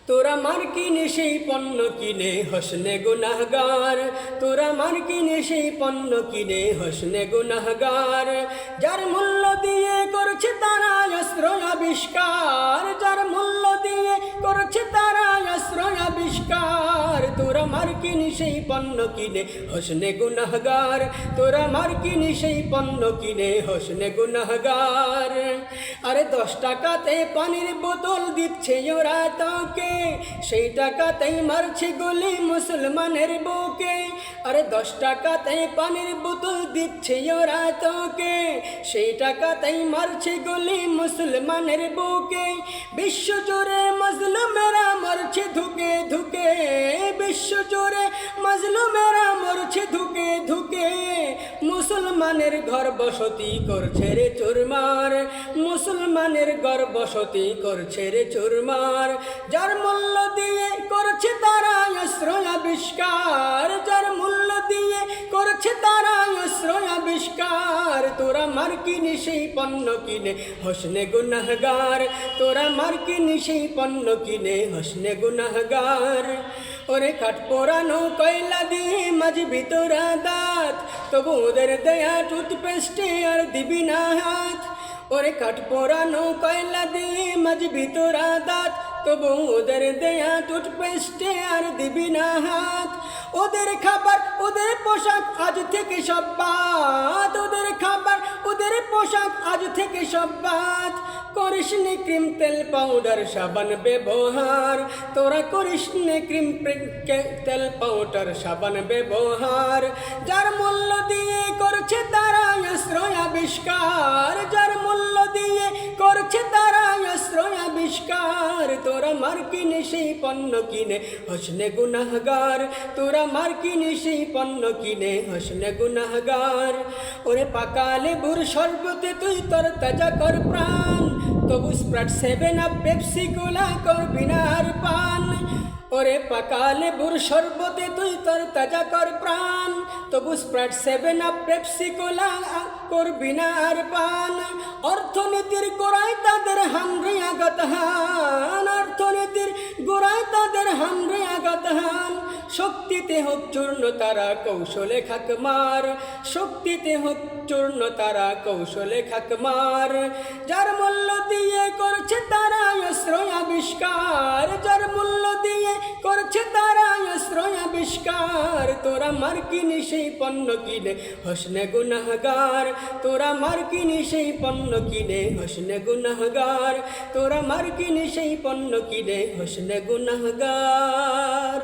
তোরা মার কিনে সেই পণ্য কিনে হসনে গুনাহগার, তোরা মার কিনে সেই পণ্য কিনে হসনে গুনাহগার। যার মূল্য দিয়ে করছে তারা অস্ত্র আবিষ্কার, যার মূল্য দিয়ে করছে তারা অস্ত্র আবিষ্কার। তোরা মার কিনে সেই পণ্য কিনে হসনে গুনাহগার, তোরা মার কিনে সেই পণ্য কিনে হসনে গুনাহগার। আরে 10 টাকাতে পানির বোতল দিচ্ছে ওরা তোকে, সেই টাকাতেই মারছে গুলি মুসলমানের বুকে। আরে 10 টাকাতে পানির বোতল দিচ্ছে ওরা তোকে, সেই টাকাতেই মারছে গুলি মুসলমানের বুকে। বিশ্ব জুড়ে মজলুমেরা মরছে ধুকে ধুকে, বিশ্ব জুড়ে মজলুমেরা মরছে ধুকে ধুকে। মুসলমানের ঘর বসতি করছে রে চুরমার, মুসলমানের ঘর বসতি করছে রে চুরমার। যার মূল্য দিয়ে করছে তারা অস্ত্র আবিষ্কার, যার মূল্য দিয়ে করছে তারা অস্ত্র আবিষ্কার। তোরা মার কিনে সেই পণ্য কিনে হসনে গুনাহগার, তোরা মার কিনে সেই পণ্য কিনে হসনে গুনাহগার। ওরে কাঠ পোড়ানো কয়লা দিয়ে মাজবি তোরা দাঁত, তবু ওদের দেয়া টুথপেস্টে আর দিবি না হাত। ওরে কাঠ পোড়ানো কয়লা দিয়ে মাজবি তোরা দাঁত, তবু ওদের দেয়া টুথপেস্টে আর দিবি না হাত। ওদের খাবার ওদের পোশাক আজ থেকে সব বাদ, ওদের খাবার ওদের পোশাক আজ থেকে সব বাদ। করিস নে ক্রিম তেল পাউডার সাবান ব্যবহার, তোরা করিস নে ক্রিম তেল পাউডার সাবান ব্যবহার। যার মূল্য দিয়ে করছে তারা অস্ত্র আবিষ্কার, যার মূল্য দিয়ে করছে তারা অস্ত্র আবিষ্কার। তোরা মার কিনে সেই পণ্য কিনে হসনে গুনাহগার, তোরা মার কিনে সেই পণ্য কিনে হসনে গুনাহগার। ওরে পাকা লেবুর শরবতে তুই তোর তাজা কর প্রাণ, তবু স্প্রাইট 7 আপ পেপসি কোলা করবি না আর পান। ওরে পাকা লেবুর শরবতে তুই তোর তাজা কর প্রাণ, তবু স্প্রাইট 7 আপ পেপসি কোলা করবি না আর পান। অর্থনীতির গোড়ায় তাদের হামরে আঘাত হান, অর্থনীতির গোড়ায় তাদের হামরে আঘাত হান। শক্তিতে হোক চূর্ণ তারা কৌশলে খাক মার, শক্তিতে হোক চূর্ণ তারা কৌশলে খাক মার। যার মূল্য দিয়ে করছে তারা অস্ত্র আবিষ্কার, যার মূল্য দিয়ে করছে তারা অস্ত্র আবিষ্কার। তোরা মার কিনে সেই পণ্য কিনে হসনে গুনাহগার, তোরা মার কিনে সেই পণ্য কিনে হসনে গুনাহগার, তোরা মার কিনে সেই পণ্য কিনে হসনে গুনাহগার।